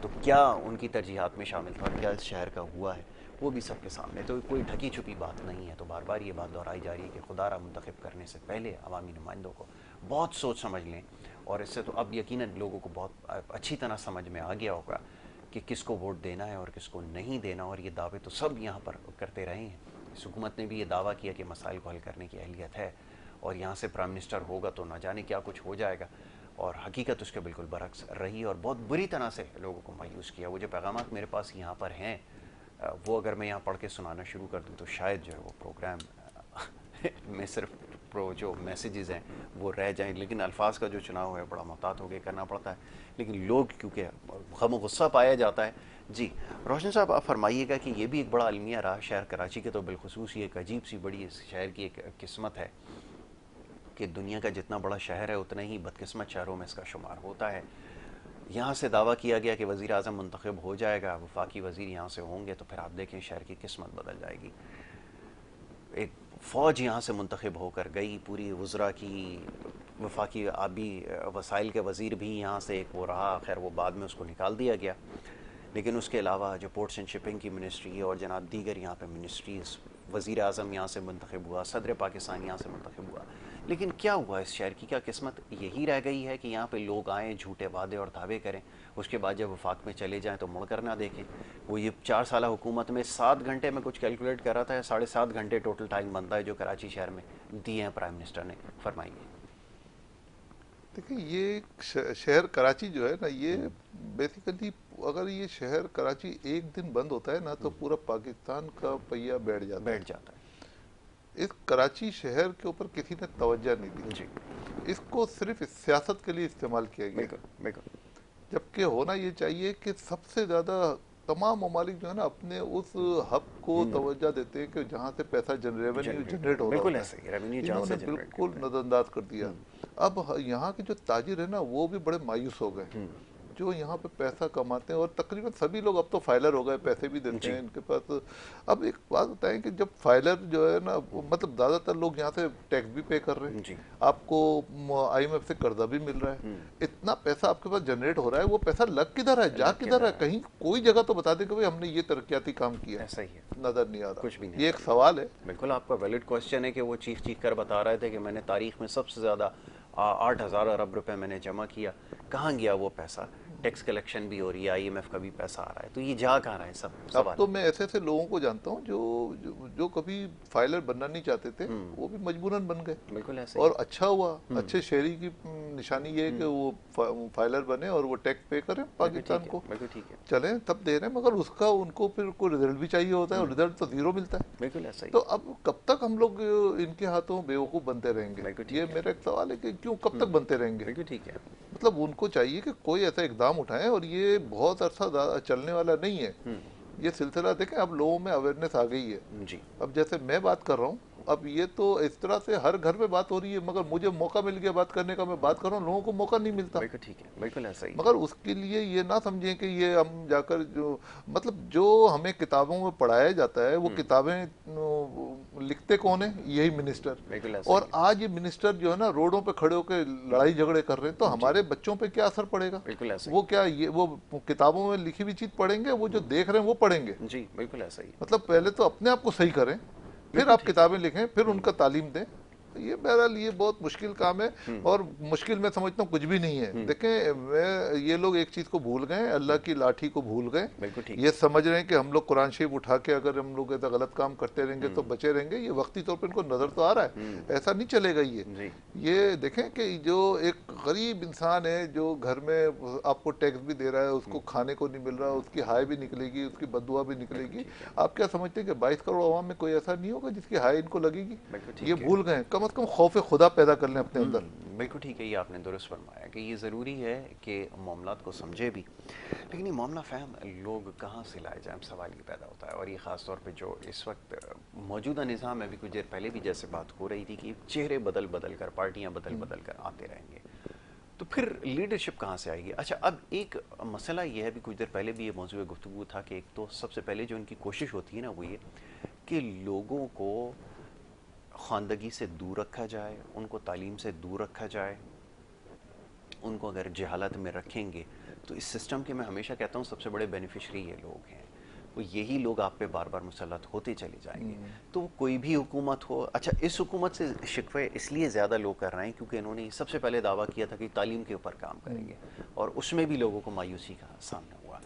Speaker 1: तो क्या उनकी तरजीहात में शामिल था, क्या इस शहर का हुआ है, वो भी सबके सामने। तो कोई ढकी छुपी बात नहीं है। तो बार बार ये बात दोहराई जा रही है कि खुदारा मुंतखब करने से पहले अवामी नुमाइंदों को बहुत सोच समझ लें, और इससे तो अब यकीनन लोगों को बहुत अच्छी तरह समझ में आ गया होगा कि किसको वोट देना है और किसको नहीं देना। और ये दावे तो सब यहाँ पर करते रहे हैं। इस हुकूमत ने भी ये दावा किया कि मसाइल को हल करने की अहलियत है, और यहाँ से प्राइम मिनिस्टर होगा तो ना जाने क्या कुछ हो जाएगा, और हकीकत उसके बिल्कुल बरक्स रही और बहुत बुरी तरह से लोगों को मायूस किया। वो जो पैगामात मेरे पास यहाँ पर हैं वो अगर मैं यहाँ पढ़ के सुनाना शुरू कर दूँ तो शायद जो है वो प्रोग्राम में सिर्फ जो मैसेजेस हैं वो रह जाएं, लेकिन अल्फाज का जो चुनाव है बड़ा मोहतात होकर करना पड़ता है। लेकिन लोग क्योंकि गम गुस्सा पाया जाता है। जी रोशन साहब, आप फरमाइएगा कि ये भी एक बड़ा अलमिया रहा शहर कराची के, तो बिलखुसूस ये एक अजीब सी बड़ी इस शहर की एक किस्मत है कि दुनिया का जितना बड़ा शहर है उतने ही बदकिस्मत शहरों में इसका शुमार होता है। यहाँ से दावा किया गया कि वज़ीर आज़म मुंतखब हो जाएगा, वफाकी वज़ीर यहाँ से होंगे, तो फिर आप देखें शहर की किस्मत बदल जाएगी। एक फ़ौज यहाँ से मुंतखब होकर गई, पूरी वज़रा की, वफाकी आबी वसाइल के वज़ीर भी यहाँ से एक वो रहा, खैर वो बाद में उसको निकाल दिया गया। लेकिन उसके अलावा जो पोर्ट्स एंड शिपिंग की मिनिस्ट्री और जनाब दीगर यहाँ पे मिनिस्ट्रीज़ वज़ीर आज़म यहाँ से मुंतखब हुआ, सदर पाकिस्तान यहाँ से मुंतखब हुआ, लेकिन क्या हुआ इस शहर की? क्या किस्मत यही रह गई है कि यहाँ पे लोग आएँ, झूठे वादे और दावे करें, उसके बाद जब वफाक में चले जाएं तो मुड़ कर ना देखें? वो ये 4 साल हुकूमत में 7 घंटे में कुछ कैलकुलेट कर रहा था, 7.5 घंटे टोटल टाइम बनता है जो कराची शहर में दिए हैं प्राइम मिनिस्टर ने। फरमाइए।
Speaker 2: देखिए ये शहर कराची जो है ना, ये बेसिकली अगर ये शहर कराची एक दिन बंद होता है ना तो पूरा पाकिस्तान का पहिया बैठ जाता
Speaker 1: है।
Speaker 2: इस कराची शहर के ऊपर किसी ने तवज्जो नहीं दी
Speaker 1: जी।
Speaker 2: इसको सिर्फ सियासत के लिए इस्तेमाल किया गया।
Speaker 1: बिल्कुल।
Speaker 2: जबकि होना ये चाहिए कि सबसे ज्यादा तमाम ममालिक जो है ना अपने उस हब को तवज्जो देते हैं कि जहाँ से पैसा रेवेन्यू जनरेट हो रहा है, इन्होंने बिल्कुल नजरअंदाज कर दिया। अब यहाँ के जो ताजिर है ना वो भी बड़े मायूस हो गए, जो यहाँ पे पैसा कमाते हैं, और तकरीबन सभी लोग अब तो फाइलर हो गए, पैसे भी देते हैं इनके पास। अब एक बात बताएं कि जब फाइलर जो है ना, मतलब ज्यादातर लोग यहाँ से टैक्स भी पे कर रहे हैं, आपको IMF से कर्जा भी मिल रहा है, इतना पैसा आपके पास जनरेट हो रहा है, वो पैसा लग किधर है, जा किधर है? कहीं कोई जगह तो बता दे कि भाई हमने ये तरक्याती काम किया।
Speaker 1: ऐसा ही है,
Speaker 2: नजर नहीं आ रहा।
Speaker 1: कुछ भी नहीं।
Speaker 2: ये एक सवाल है।
Speaker 1: बिल्कुल आपका वैलिड क्वेश्चन है कि वो चीख कर बता रहे थे कि मैंने तारीख में सबसे ज्यादा 8,000 अरब रुपए मैंने जमा किया। कहाँ गया वो पैसा? टैक्स कलेक्शन भी हो रही है, IMF का भी पैसा आ रहा है, तो ये जा कहाँ रहा है? सब
Speaker 2: अब तो मैं ऐसे ऐसे लोगों को जानता हूँ जो कभी फाइलर बनना नहीं चाहते थे, वो भी मजबूरन बन गए।
Speaker 1: बिल्कुल ऐसे।
Speaker 2: और अच्छा हुआ, अच्छे शहरी की निशानी ये है कि वो फाइलर बने और वो टैक्स पे करें पाकिस्तान को।
Speaker 1: ठीक है,
Speaker 2: चले तब दे रहे हैं, मगर उसका उनको फिर कोई रिजल्ट भी चाहिए होता है, और रिजल्ट तो जीरो मिलता है।
Speaker 1: बिल्कुल ऐसा ही।
Speaker 2: तो अब कब तक हम लोग इनके हाथों बेवकूफ बनते रहेंगे? ये मेरा एक सवाल है कि क्यों, कब तक बनते रहेंगे?
Speaker 1: बिल्कुल ठीक है।
Speaker 2: मतलब उनको चाहिए कि कोई ऐसा इकदाम उठाए, और ये बहुत अरसा चलने वाला नहीं है ये सिलसिला। देखें अब लोगों में अवेयरनेस आ गई है
Speaker 1: जी।
Speaker 2: अब जैसे मैं बात कर रहा हूँ, अब ये तो इस तरह से हर घर में बात हो रही है, मगर मुझे मौका मिल गया बात करने का, मैं बात कर रहा हूँ, लोगों को मौका नहीं मिलता।
Speaker 1: बिल्कुल ठीक है, बिल्कुल ऐसा ही।
Speaker 2: मगर उसके लिए ये ना समझें कि ये हम जाकर जो, मतलब जो हमें किताबों में पढ़ाया जाता है, वो किताबें लिखते कौन है? यही मिनिस्टर। और आज ये मिनिस्टर जो है ना रोडों पे खड़े होकर लड़ाई झगड़े कर रहे हैं, तो हमारे बच्चों पे क्या असर पड़ेगा?
Speaker 1: बिल्कुल ऐसा।
Speaker 2: वो क्या ये वो किताबों में लिखी हुई चीज पढ़ेंगे? वो जो देख रहे हैं वो पढ़ेंगे?
Speaker 1: जी बिल्कुल ऐसा ही।
Speaker 2: मतलब पहले तो अपने आप को सही करें, फिर आप किताबें लिखें, फिर उनका तालीम दें। ये बहरहाल ये बहुत मुश्किल काम है, और मुश्किल मैं समझता हूँ कुछ भी नहीं है। देखें ये लोग एक चीज को भूल गए, अल्लाह की लाठी को भूल गए। ये समझ रहे हैं कि हम लोग कुरान शरीफ उठा के अगर हम लोग ऐसा गलत काम करते रहेंगे तो बचे रहेंगे। ये वक्ती तौर पर इनको नजर तो आ रहा है, ऐसा नहीं चलेगा। ये देखें कि जो एक गरीब इंसान है जो घर में आपको टैक्स भी दे रहा है, उसको खाने को नहीं मिल रहा, उसकी हाय भी निकलेगी, उसकी बददुआ भी निकलेगी। आप क्या समझते हैं कि 22 करोड़ अवाम में कोई ऐसा नहीं होगा जिसकी हाय इनको लगेगी? ये भूल गए। कम से कम खौफ खुदा पैदा कर लें अपने अंदर।
Speaker 1: बिल्कुल ठीक है, ये आपने दुरुस्त फरमाया कि ये ज़रूरी है कि मामलात को समझे भी, लेकिन ये मामला फ़हम लोग कहाँ से लाए जाए, सवाल ये पैदा होता है। और ये ख़ास तौर पे जो इस वक्त मौजूदा निज़ाम में भी कुछ देर पहले भी जैसे बात हो रही थी कि चेहरे बदल बदल कर, पार्टियाँ बदल बदल कर आते रहेंगे, तो फिर लीडरशिप कहाँ से आएगी? अच्छा, अब एक मसला ये है, भी कुछ देर पहले भी ये मौजूद गुफ्तगू था कि एक तो सबसे पहले जो उनकी कोशिश होती है ना वो ये कि लोगों को ख़ानदगी से दूर रखा जाए, उनको तालीम से दूर रखा जाए। उनको अगर जहालत में रखेंगे तो इस सिस्टम के, मैं हमेशा कहता हूँ, सबसे बड़े बेनिफिशरी ये लोग हैं। वो यही लोग आप पे बार बार मुसल्लत होते चले जाएंगे। तो कोई भी हुकूमत हो, अच्छा इस हुकूमत से शिकवे इसलिए ज़्यादा लोग कर रहे हैं क्योंकि इन्होंने सबसे पहले दावा किया था कि तालीम के ऊपर काम करेंगे, और उसमें भी लोगों को मायूसी का सामना हुआ।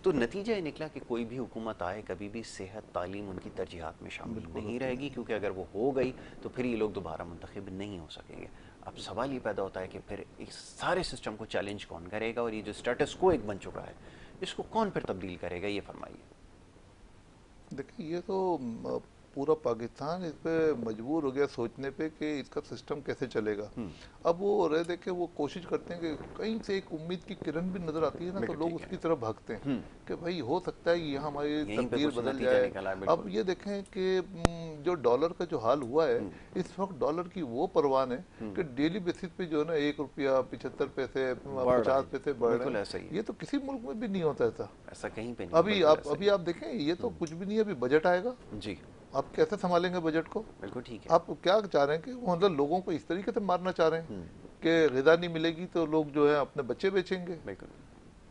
Speaker 1: तो नतीजा ये निकला कि कोई भी हुकूमत आए, कभी भी सेहत तालीम उनकी तरजीहात में शामिल नहीं रहेगी, क्योंकि अगर वो हो गई तो फिर ये लोग दोबारा मुंतखब नहीं हो सकेंगे। अब सवाल ये पैदा होता है कि फिर इस सारे सिस्टम को चैलेंज कौन करेगा, और ये जो स्टेटस को एक बन चुका है इसको कौन फिर तब्दील करेगा? ये फरमाइए।
Speaker 2: देखिए ये तो पूरा पाकिस्तान इस पे मजबूर हो गया सोचने पे कि इसका सिस्टम कैसे चलेगा। अब वो रह देखे वो कोशिश करते हैं कि कहीं से एक उम्मीद की किरण भी नजर आती है ना, तो लोग उसकी तरफ भागते हैं कि भाई हो सकता है यहाँ हमारी तकदीर बदल जाए। अब ये देखें कि जो डॉलर का जो हाल हुआ है इस वक्त, डॉलर की वो परवान है कि डेली बेसिस पे जो है ना 1 रुपया 75 पैसे 50 पैसे बढ़ रहे हैं। ये तो किसी मुल्क में भी नहीं होता
Speaker 1: ऐसा कहीं पे नहीं।
Speaker 2: अभी आप देखें ये तो कुछ भी नहीं है। अभी बजट आएगा
Speaker 1: जी,
Speaker 2: आप कैसे संभालेंगे बजट को?
Speaker 1: बिल्कुल ठीक है।
Speaker 2: आप क्या चाह रहे हैं कि मतलब लोगों को इस तरीके से मारना चाह रहे हैं कि ग़िज़ा नहीं मिलेगी तो लोग जो है अपने बच्चे बेचेंगे?
Speaker 1: बिल्कुल।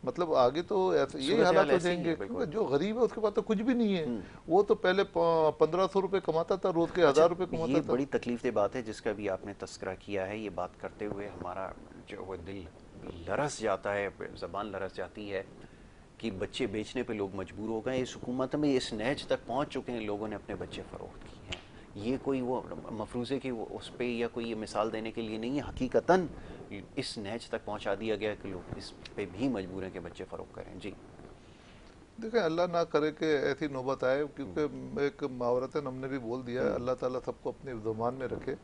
Speaker 2: मतलब आगे तो ऐसे यही
Speaker 1: सूरत
Speaker 2: हालात
Speaker 1: हाल
Speaker 2: हो
Speaker 1: ऐसी ही है,
Speaker 2: जाएंगे,
Speaker 1: बिल्कुल।
Speaker 2: क्योंकि जो गरीब है उसके पास तो कुछ भी नहीं है। वो तो पहले 1500 रुपये कमाता था, रोज के
Speaker 1: अच्छा,
Speaker 2: 1000 रुपये
Speaker 1: ये
Speaker 2: कमाता था।
Speaker 1: बड़ी तकलीफ बात है जिसका भी आपने तस्करा किया है। ये बात करते हुए हमारा जो वो दिल लरस जाता है, ज़बान लरस जाती है कि बच्चे बेचने पे लोग मजबूर हो गए। इस हुकूमत में इस नहज तक पहुंच चुके हैं, लोगों ने अपने बच्चे फ़रोख्त किए हैं। ये कोई वो मफरूज़े की उस पे या कोई ये मिसाल देने के लिए नहीं है, हकीकतन इस नहज तक पहुंचा दिया गया कि लोग इस पे भी मजबूर हैं कि बच्चे फ़रोख्त करें। जी।
Speaker 2: देखिए अल्लाह ना करे कि ऐसी नौबत आए, क्योंकि एक मुहावरतन हमने भी बोल दिया है, अल्लाह ताला सबको अपने ज़ुबान में रखे।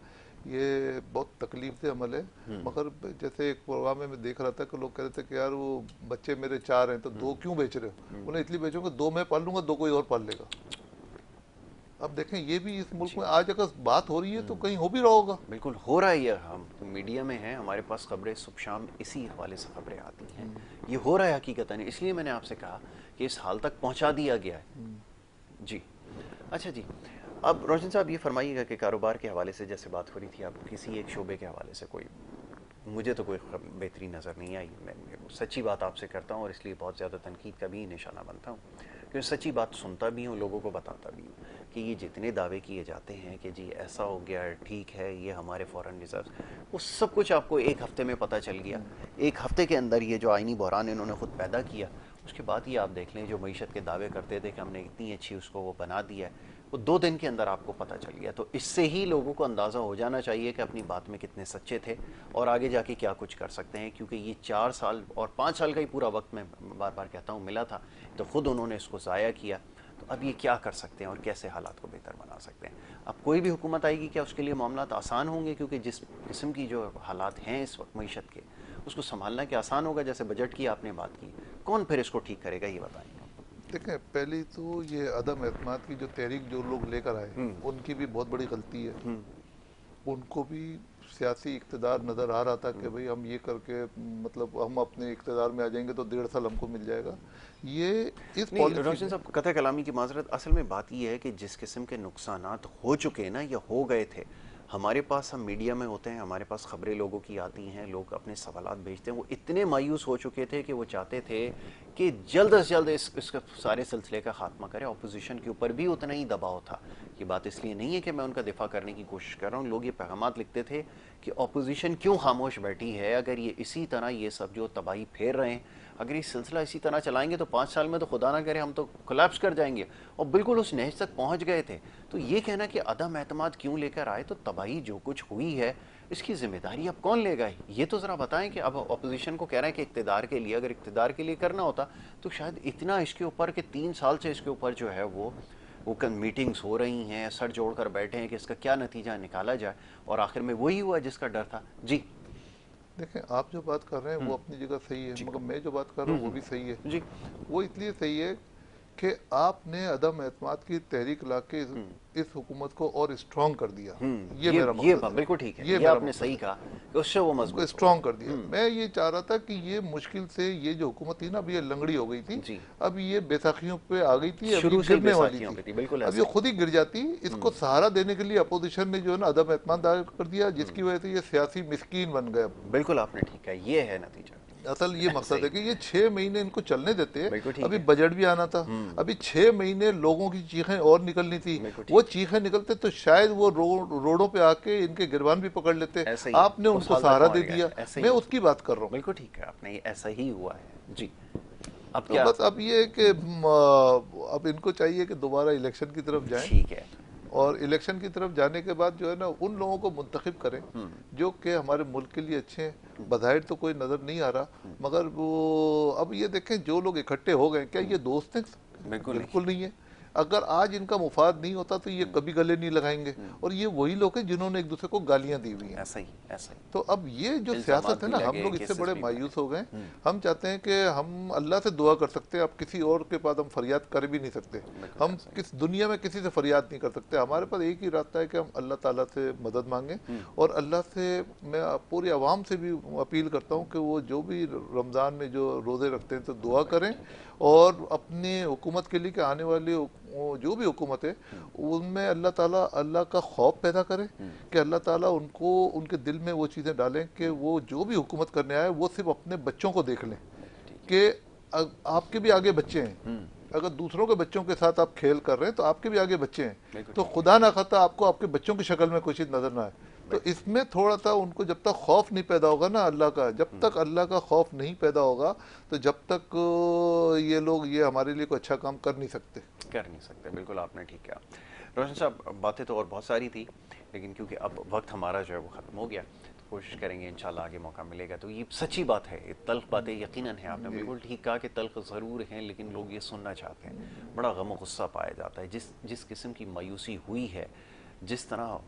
Speaker 2: ये बहुत तकलीफ से अमल है। मगर जैसे एक प्रोग्राम में मैं देख रहा था कि लोग कह रहे थे कि यार वो बच्चे मेरे 4 हैं तो 2 क्यों बेच रहे हो? उन्हें इसलिए बेचूंगा, 2 मैं पाल लूंगा, 2 कोई और पाल लेगा। अब देखें ये भी इस मुल्क
Speaker 1: जी।
Speaker 2: में आज अगर बात हो रही है तो कहीं हो भी रहा होगा।
Speaker 1: बिल्कुल हो रहा है ये, हम तो मीडिया में हैं, हमारे पास खबरें सुबह शाम इसी हवाले से खबरें आती हैं। ये हो रहा है हकीकतन, इसलिए मैंने आपसे कहा कि इस हाल तक पहुंचा दिया गया है। जी। अच्छा जी, अब रोशन साहब ये फरमाइएगा कि कारोबार के हवाले से जैसे बात हो रही थी, आप किसी एक शोबे के हवाले से कोई, मुझे तो कोई बेहतरी नज़र नहीं आई। मैं सच्ची बात आपसे करता हूँ और इसलिए बहुत ज़्यादा तनकीद का भी निशाना बनता हूँ, क्योंकि सच्ची बात सुनता भी हूँ, लोगों को बताता भी हूँ कि ये जितने दावे किए जाते हैं कि जी ऐसा हो गया, ठीक है, ये हमारे फॉरेन रिजर्व, वो सब कुछ आपको एक हफ्ते में पता चल गया। एक हफ्ते के अंदर ये जो आइनी बहरान इन्होंने खुद पैदा किया, उसके बाद ही आप देख लें जो मईशत के दावे करते थे कि हमने इतनी अच्छी उसको वो बना दिया है, वो 2 दिन के अंदर आपको पता चल गया। तो इससे ही लोगों को अंदाज़ा हो जाना चाहिए कि अपनी बात में कितने सच्चे थे और आगे जाके क्या कुछ कर सकते हैं, क्योंकि ये 4 साल और 5 साल का ही पूरा वक्त मैं बार बार कहता हूँ मिला था, तो ख़ुद उन्होंने इसको ज़ाया किया। तो अब ये क्या कर सकते हैं और कैसे हालात को बेहतर बना सकते हैं? अब कोई भी हुकूमत आएगी, क्या उसके लिए मामला आसान होंगे? क्योंकि जिस किस्म की जो हालात हैं इस वक्त मईशत के, उसको संभालना क्या आसान होगा? जैसे बजट की आपने बात की, कौन फिर इसको ठीक करेगा, ये बताएं।
Speaker 2: देखें पहली तो ये अदम एतमाद की जो तहरीक जो लोग लेकर आए, उनकी भी बहुत बड़ी गलती है। उनको भी सियासी इक़्तिदार नज़र आ रहा था कि भाई हम ये करके मतलब हम अपने इक़्तिदार में आ जाएंगे तो 1.5 साल हमको मिल जाएगा। ये इस
Speaker 1: नहीं
Speaker 2: पॉलिसी
Speaker 1: रोशन
Speaker 2: में
Speaker 1: साहब, कतई कलामी की माजरत, असल में बात यह है कि जिस किस्म के नुकसानात हो चुके हैं ना, या हो गए थे, हमारे पास, हम मीडिया में होते हैं, हमारे पास खबरें लोगों की आती हैं, लोग अपने सवालात भेजते हैं, वो इतने मायूस हो चुके थे कि वो चाहते थे कि जल्द से जल्द इसका सारे सिलसिले का खात्मा करें। अपोजिशन के ऊपर भी उतना ही दबाव था। ये बात इसलिए नहीं है कि मैं उनका दिफा करने की कोशिश कर रहा हूँ, लोग ये पैगामात लिखते थे कि अपोजिशन क्यों खामोश बैठी है, अगर ये इसी तरह ये सब जो तबाही फेर रहे हैं, अगर ये सिलसिला इसी तरह चलाएंगे तो 5 साल में तो खुदा ना करे हम तो कोलैप्स कर जाएंगे। और बिल्कुल उस नहज तक पहुंच गए थे। तो ये कहना कि अदम एतमाद क्यों लेकर आए, तो तबाही जो कुछ हुई है इसकी जिम्मेदारी अब कौन लेगा, ये तो ज़रा बताएं। कि अब अपोजिशन को कह रहे हैं कि इक़्तिदार के लिए, अगर इक़्तिदार के लिए करना होता तो शायद इतना इसके ऊपर कि 3 साल से इसके ऊपर जो है वो मीटिंग्स हो रही हैं, सर जोड़ कर बैठे हैं कि इसका क्या नतीजा निकाला जाए, और आखिर में वही हुआ जिसका डर था। जी।
Speaker 2: देखें आप जो बात कर रहे हैं वो अपनी जगह सही है, मगर मैं जो बात कर रहा हूँ वो भी सही है।
Speaker 1: जी।
Speaker 2: वो इसलिए सही है कि आपने अदम एतमाद की तहरीक ला के इस हुकूमत को और स्ट्रॉन्ग कर दिया। ये मेरा मकसद है।
Speaker 1: बिल्कुल ठीक है,
Speaker 2: ये
Speaker 1: ये
Speaker 2: मेरा
Speaker 1: आपने
Speaker 2: मकसद
Speaker 1: सही
Speaker 2: है।
Speaker 1: कहा कि उससे वो
Speaker 2: उनको
Speaker 1: मजबूत
Speaker 2: स्ट्रॉन्ग कर दिया। मैं ये चाह रहा था कि ये मुश्किल से ये जो हुकूमत थी ना, अभी ये लंगड़ी हो गई थी,
Speaker 1: जी।
Speaker 2: अब ये बैसाखियों पे आ गई थी, अभी
Speaker 1: शुरू से ही
Speaker 2: गिरने वाली
Speaker 1: बैसाखियों
Speaker 2: थी।
Speaker 1: पे थी, बिल्कुल
Speaker 2: अब
Speaker 1: ऐसे
Speaker 2: ये
Speaker 1: ही।
Speaker 2: खुद ही गिर जाती। इसको सहारा देने के लिए अपोजिशन ने जो है ना अदम एतमाद दायर कर दिया, जिसकी वजह से ये सियासी मिस्कीन बन गए।
Speaker 1: बिल्कुल आपने ठीक कहा, ये है नतीजा।
Speaker 2: असल ये मकसद है कि ये 6 महीने इनको चलने देते हैं।
Speaker 1: बिल्कुल ठीक
Speaker 2: अभी
Speaker 1: है।
Speaker 2: बजट भी आना था, अभी 6 महीने लोगों की चीखें और निकलनी थी।
Speaker 1: बिल्कुल ठीक
Speaker 2: वो चीखें निकलते तो शायद वो रोडों पे आके इनके गिरबान भी पकड़ लेते।
Speaker 1: ऐसा ही है,
Speaker 2: आपने
Speaker 1: उस
Speaker 2: उनको
Speaker 1: हाल तक
Speaker 2: सहारा
Speaker 1: पहुंच
Speaker 2: दे
Speaker 1: गया
Speaker 2: दिया।
Speaker 1: है, ऐसा ही
Speaker 2: मैं
Speaker 1: है।
Speaker 2: उसकी बात कर रहा हूँ।
Speaker 1: बिल्कुल ठीक है, आपने ऐसा ही हुआ है। जी। अब
Speaker 2: तो
Speaker 1: क्या?
Speaker 2: बस अब ये है कि अब इनको चाहिए कि दोबारा इलेक्शन की तरफ जाएं,
Speaker 1: ठीक है।
Speaker 2: और इलेक्शन की तरफ जाने के बाद जो है ना उन लोगों को मुंतखब करें जो कि हमारे मुल्क के लिए अच्छे हैं। बज़ाहिर तो कोई नज़र नहीं आ रहा, मगर वो अब ये देखें जो लोग इकट्ठे हो गए, क्या ये दोस्त हैं? बिल्कुल नहीं है। अगर आज इनका मुफाद नहीं होता तो ये कभी गले नहीं लगाएंगे। और ये वही लोग हैं जिन्होंने एक दूसरे को गालियां दी हुई हैं।
Speaker 1: ऐसा ही, ऐसा ही।
Speaker 2: तो अब ये जो
Speaker 1: इल्जामात
Speaker 2: सियासत है
Speaker 1: भी
Speaker 2: ना, हम
Speaker 1: लगे,
Speaker 2: लोग इससे
Speaker 1: केसेस
Speaker 2: बड़े
Speaker 1: भी
Speaker 2: मायूस हो गए।
Speaker 1: बने।
Speaker 2: हम चाहते हैं कि हम अल्लाह से दुआ कर सकते हैं, अब किसी और के पास हम फरियाद कर भी नहीं सकते। हम किस दुनिया में किसी से फरियाद नहीं कर सकते। हमारे पास एक ही रास्ता है कि हम अल्लाह ताला से मदद मांगें। और अल्लाह से मैं पूरी आवाम से भी अपील करता हूँ कि वो जो भी रमज़ान में जो रोज़े रखते हैं तो दुआ करें, और अपनी हुकूमत के लिए कि आने वाली जो भी हुकूमत है उनमें अल्लाह ताला अल्लाह का खौफ पैदा करे, कि अल्लाह ताला उनको उनके दिल में वो चीज़ें डालें कि वो जो भी हुकूमत करने आए वो सिर्फ अपने बच्चों को देख लें। कि आपके भी आगे बच्चे हैं, अगर दूसरों के बच्चों के साथ आप खेल कर रहे हैं तो आपके भी आगे बच्चे हैं, तो खुदा ना खाता आपको आपके बच्चों की शक्ल में कोई चीज नजर ना आए। तो इसमें थोड़ा सा उनको जब तक खौफ नहीं पैदा होगा ना अल्लाह का, जब तक अल्लाह का खौफ नहीं पैदा होगा, तो जब तक ये लोग ये हमारे लिए कोई अच्छा काम कर नहीं सकते।
Speaker 1: कर नहीं सकते, बिल्कुल आपने ठीक कहा। रोशन साहब, बातें तो और बहुत सारी थी, लेकिन क्योंकि अब वक्त हमारा जो है वो ख़त्म हो गया, तो कोशिश करेंगे इंशाल्लाह आगे मौका मिलेगा। तो ये सच्ची बात है, ये तल्ख बातें यकीनन है, आपने बिल्कुल ठीक कहा कि तल्ख ज़रूर हैं, लेकिन लोग ये सुनना चाहते हैं। बड़ा गम और गुस्सा पाया जाता है जिस जिस किस्म की मायूसी हुई है, जिस तरह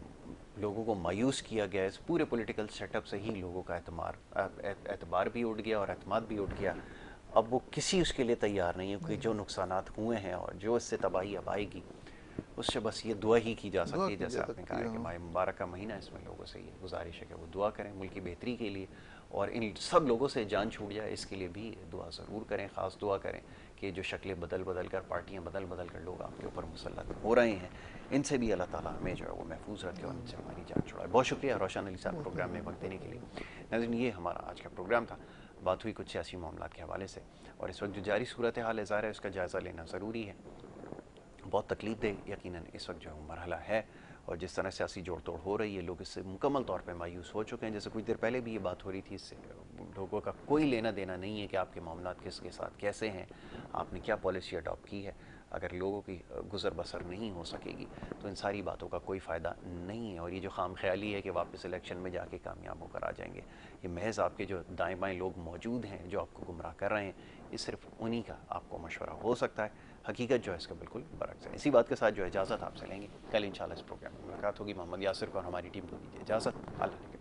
Speaker 1: लोगों को मायूस किया गया, इस पूरे पॉलिटिकल सेटअप से ही लोगों का एतबार भी उठ गया और एतमाद भी उठ गया। अब वो किसी उसके लिए तैयार नहीं है कि जो नुकसानात हुए हैं और जो इससे तबाही अब आएगी, उससे बस ये दुआ ही की जा सकती है। जैसे आपने कहा है कि माह मुबारक का महीना, इसमें लोगों से ये गुजारिश है कि वो दुआ करें मुल्क की बेहतरी के लिए, और इन सब लोगों से जान छूट जाए इसके लिए भी दुआ ज़रूर करें। ख़ास दुआ करें कि जो शक्लें बदल बदल कर, पार्टियाँ बदल बदल कर लोग आपके ऊपर मुसल्लत हो रहे हैं, इनसे भी अल्लाह ताला हमें जो है वो महफूज रखे और इनसे हमारी जान छुड़ाए। बहुत शुक्रिया रोशन अली साहब प्रोग्राम में वक्त देने के लिए। नाज़रीन, ये हमारा आज का प्रोग्राम था। बात हुई कुछ सियासी मामलों के हवाले से, और इस वक्त जो जारी सूरत हाल है ज़ाहिर है उसका जायज़ा लेना ज़रूरी है। बहुत तकलीफ दे यकीनन इस वक्त जो है मरहला है, और जिस तरह सियासी जोड़ तोड़ हो रही है, लोग इससे मुकम्मल तौर पे मायूस हो चुके हैं। जैसे कुछ देर पहले भी ये बात हो रही थी, इससे लोगों का कोई लेना देना नहीं है कि आपके मामलात किसके साथ कैसे हैं, आपने क्या पॉलिसी अडॉप्ट की है। अगर लोगों की गुजर बसर नहीं हो सकेगी तो इन सारी बातों का कोई फ़ायदा नहीं है। और ये जो खाम ख्याली है कि वापस इलेक्शन में जाके कामयाब होकर आ जाएंगे, ये महज आपके जो दाएँ बाएँ लोग मौजूद हैं जो आपको गुमराह कर रहे हैं, ये सिर्फ उन्हीं का आपको मशवरा हो सकता है। हकीकत जो है इसका बिल्कुल बरक्स है। इसी बात के साथ जो है इजाज़त आपसे लेंगे, कल इंशाल्लाह इस प्रोग्राम में मुलाकात होगी। मोहम्मद यासिर को और हमारी टीम को दीजिए इजाज़त। अल्लाह के